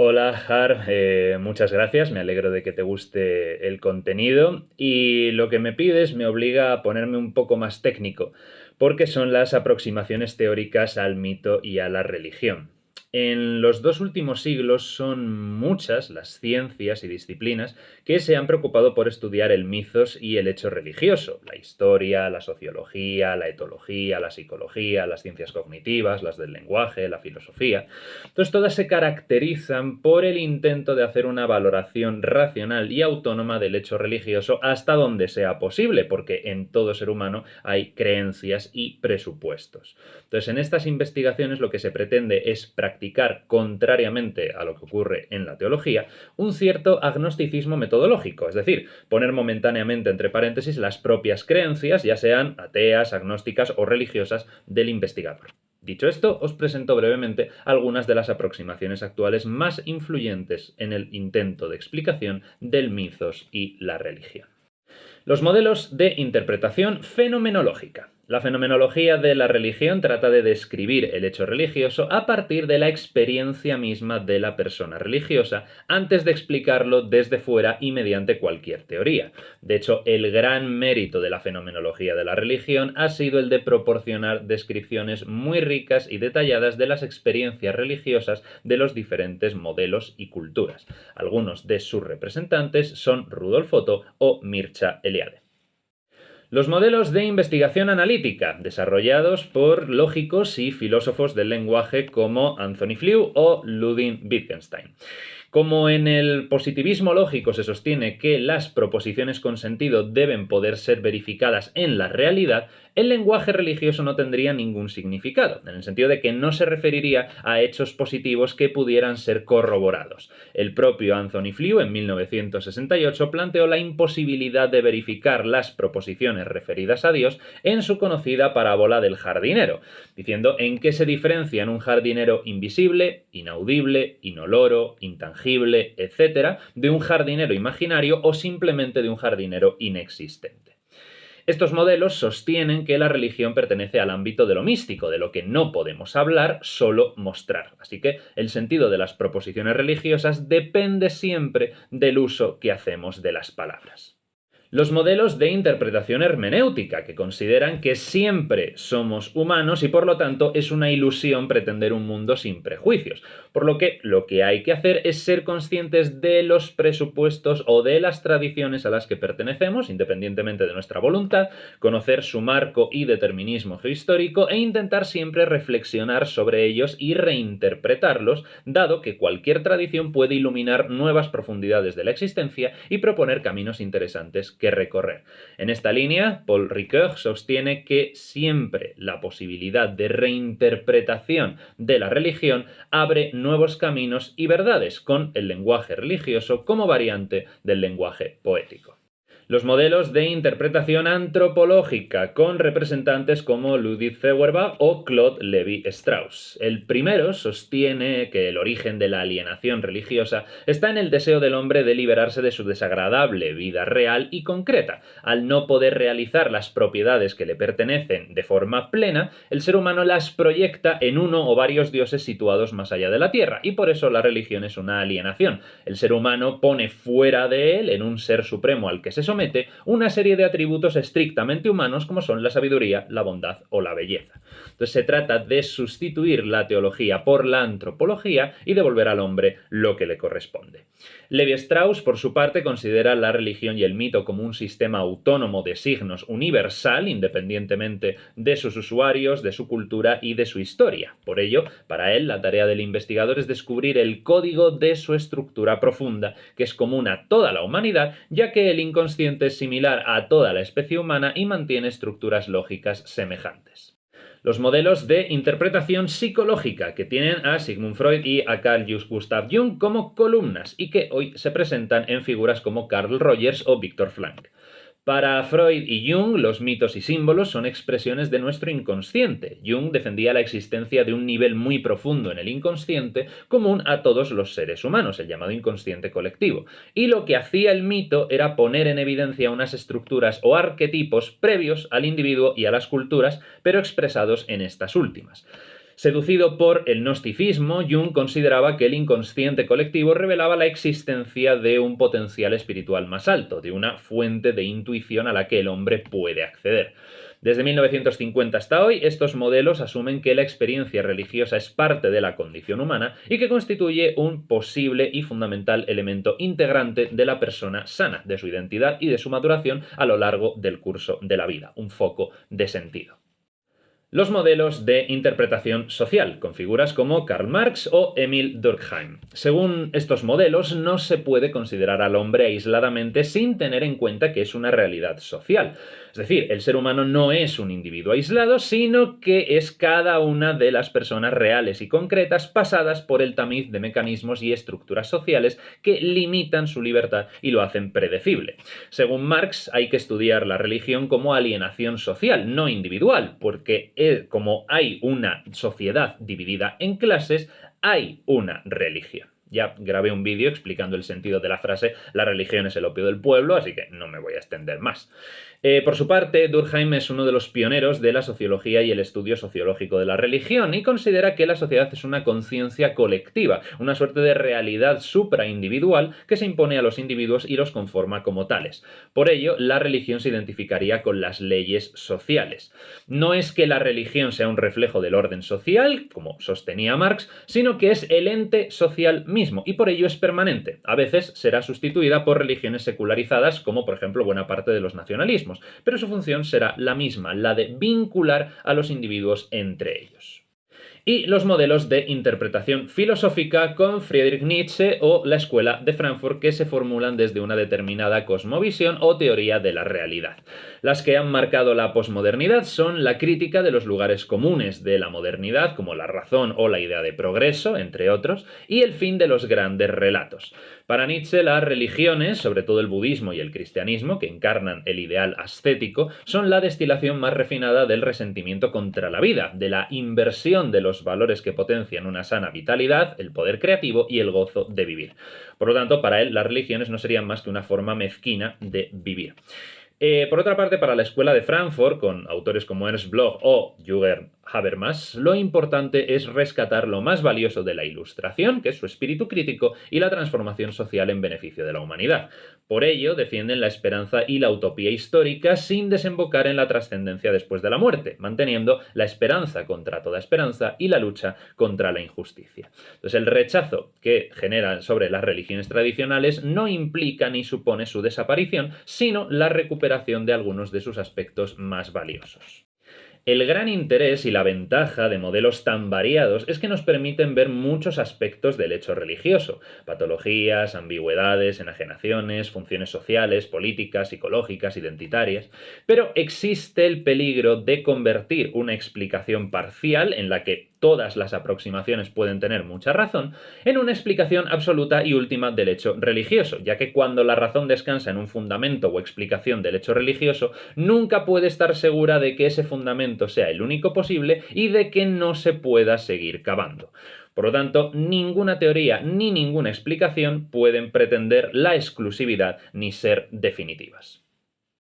Hola, Har, muchas gracias, me alegro de que te guste el contenido y lo que me pides me obliga a ponerme un poco más técnico, porque son las aproximaciones teóricas al mito y a la religión. En los dos últimos siglos son muchas las ciencias y disciplinas que se han preocupado por estudiar el mitos y el hecho religioso, la historia, la sociología, la etología, la psicología, las ciencias cognitivas, las del lenguaje, la filosofía. Entonces, todas se caracterizan por el intento de hacer una valoración racional y autónoma del hecho religioso hasta donde sea posible, porque en todo ser humano hay creencias y presupuestos. Entonces, en estas investigaciones lo que se pretende es practicar, contrariamente a lo que ocurre en la teología, un cierto agnosticismo metodológico, es decir, poner momentáneamente entre paréntesis las propias creencias, ya sean ateas, agnósticas o religiosas, del investigador. Dicho esto, os presento brevemente algunas de las aproximaciones actuales más influyentes en el intento de explicación del mitos y la religión. Los modelos de interpretación fenomenológica. La fenomenología de la religión trata de describir el hecho religioso a partir de la experiencia misma de la persona religiosa, antes de explicarlo desde fuera y mediante cualquier teoría. De hecho, el gran mérito de la fenomenología de la religión ha sido el de proporcionar descripciones muy ricas y detalladas de las experiencias religiosas de los diferentes modelos y culturas. Algunos de sus representantes son Rudolf Otto o Mircea Eliade. Los modelos de investigación analítica, desarrollados por lógicos y filósofos del lenguaje como Anthony Flew o Ludwig Wittgenstein. Como en el positivismo lógico se sostiene que las proposiciones con sentido deben poder ser verificadas en la realidad, el lenguaje religioso no tendría ningún significado, en el sentido de que no se referiría a hechos positivos que pudieran ser corroborados. El propio Anthony Flew en 1968 planteó la imposibilidad de verificar las proposiciones referidas a Dios en su conocida parábola del jardinero, diciendo en qué se diferencian un jardinero invisible, inaudible, inoloro, intangible, etc., de un jardinero imaginario o simplemente de un jardinero inexistente. Estos modelos sostienen que la religión pertenece al ámbito de lo místico, de lo que no podemos hablar, solo mostrar. Así que el sentido de las proposiciones religiosas depende siempre del uso que hacemos de las palabras. Los modelos de interpretación hermenéutica, que consideran que siempre somos humanos y por lo tanto es una ilusión pretender un mundo sin prejuicios, por lo que hay que hacer es ser conscientes de los presupuestos o de las tradiciones a las que pertenecemos, independientemente de nuestra voluntad, conocer su marco y determinismo geohistórico e intentar siempre reflexionar sobre ellos y reinterpretarlos, dado que cualquier tradición puede iluminar nuevas profundidades de la existencia y proponer caminos interesantes que recorrer. En esta línea, Paul Ricoeur sostiene que siempre la posibilidad de reinterpretación de la religión abre nuevos caminos y verdades, con el lenguaje religioso como variante del lenguaje poético. Los modelos de interpretación antropológica, con representantes como Ludwig Feuerbach o Claude Lévi-Strauss. El primero sostiene que el origen de la alienación religiosa está en el deseo del hombre de liberarse de su desagradable vida real y concreta. Al no poder realizar las propiedades que le pertenecen de forma plena, el ser humano las proyecta en uno o varios dioses situados más allá de la tierra, y por eso la religión es una alienación. El ser humano pone fuera de él, en un ser supremo al que se somete, una serie de atributos estrictamente humanos como son la sabiduría, la bondad o la belleza. Entonces se trata de sustituir la teología por la antropología y devolver al hombre lo que le corresponde. Levi-Strauss, por su parte, considera la religión y el mito como un sistema autónomo de signos universal, independientemente de sus usuarios, de su cultura y de su historia. Por ello, para él, la tarea del investigador es descubrir el código de su estructura profunda, que es común a toda la humanidad, ya que el inconsciente es similar a toda la especie humana y mantiene estructuras lógicas semejantes. Los modelos de interpretación psicológica, que tienen a Sigmund Freud y a Carl Gustav Jung como columnas y que hoy se presentan en figuras como Carl Rogers o Viktor Frankl. Para Freud y Jung, los mitos y símbolos son expresiones de nuestro inconsciente. Jung defendía la existencia de un nivel muy profundo en el inconsciente común a todos los seres humanos, el llamado inconsciente colectivo. Y lo que hacía el mito era poner en evidencia unas estructuras o arquetipos previos al individuo y a las culturas, pero expresados en estas últimas. Seducido por el gnosticismo, Jung consideraba que el inconsciente colectivo revelaba la existencia de un potencial espiritual más alto, de una fuente de intuición a la que el hombre puede acceder. Desde 1950 hasta hoy, estos modelos asumen que la experiencia religiosa es parte de la condición humana y que constituye un posible y fundamental elemento integrante de la persona sana, de su identidad y de su maduración a lo largo del curso de la vida, un foco de sentido. Los modelos de interpretación social, con figuras como Karl Marx o Emil Durkheim. Según estos modelos, no se puede considerar al hombre aisladamente sin tener en cuenta que es una realidad social. Es decir, el ser humano no es un individuo aislado, sino que es cada una de las personas reales y concretas pasadas por el tamiz de mecanismos y estructuras sociales que limitan su libertad y lo hacen predecible. Según Marx, hay que estudiar la religión como alienación social, no individual, porque como hay una sociedad dividida en clases, hay una religión. Ya grabé un vídeo explicando el sentido de la frase "la religión es el opio del pueblo", así que no me voy a extender más. Por su parte, Durkheim es uno de los pioneros de la sociología y el estudio sociológico de la religión y considera que la sociedad es una conciencia colectiva, una suerte de realidad supraindividual que se impone a los individuos y los conforma como tales. Por ello, la religión se identificaría con las leyes sociales. No es que la religión sea un reflejo del orden social, como sostenía Marx, sino que es el ente social mismo y por ello es permanente. A veces será sustituida por religiones secularizadas, como por ejemplo buena parte de los nacionalismos, pero su función será la misma, la de vincular a los individuos entre ellos. Y los modelos de interpretación filosófica con Friedrich Nietzsche o la Escuela de Frankfurt, que se formulan desde una determinada cosmovisión o teoría de la realidad. Las que han marcado la posmodernidad son la crítica de los lugares comunes de la modernidad, como la razón o la idea de progreso, entre otros, y el fin de los grandes relatos. Para Nietzsche, las religiones, sobre todo el budismo y el cristianismo, que encarnan el ideal ascético, son la destilación más refinada del resentimiento contra la vida, de la inversión de los valores que potencian una sana vitalidad, el poder creativo y el gozo de vivir. Por lo tanto, para él, las religiones no serían más que una forma mezquina de vivir. Por otra parte, para la Escuela de Frankfurt, con autores como Ernst Bloch o Jürgen Habermas, lo importante es rescatar lo más valioso de la Ilustración, que es su espíritu crítico, y la transformación social en beneficio de la humanidad. Por ello, defienden la esperanza y la utopía histórica sin desembocar en la trascendencia después de la muerte, manteniendo la esperanza contra toda esperanza y la lucha contra la injusticia. Entonces, el rechazo que generan sobre las religiones tradicionales no implica ni supone su desaparición, sino la recuperación de algunos de sus aspectos más valiosos. El gran interés y la ventaja de modelos tan variados es que nos permiten ver muchos aspectos del hecho religioso: patologías, ambigüedades, enajenaciones, funciones sociales, políticas, psicológicas, identitarias. Pero existe el peligro de convertir una explicación parcial, en la que todas las aproximaciones pueden tener mucha razón, en una explicación absoluta y última del hecho religioso, ya que cuando la razón descansa en un fundamento o explicación del hecho religioso, nunca puede estar segura de que ese fundamento sea el único posible y de que no se pueda seguir cavando. Por lo tanto, ninguna teoría ni ninguna explicación pueden pretender la exclusividad ni ser definitivas.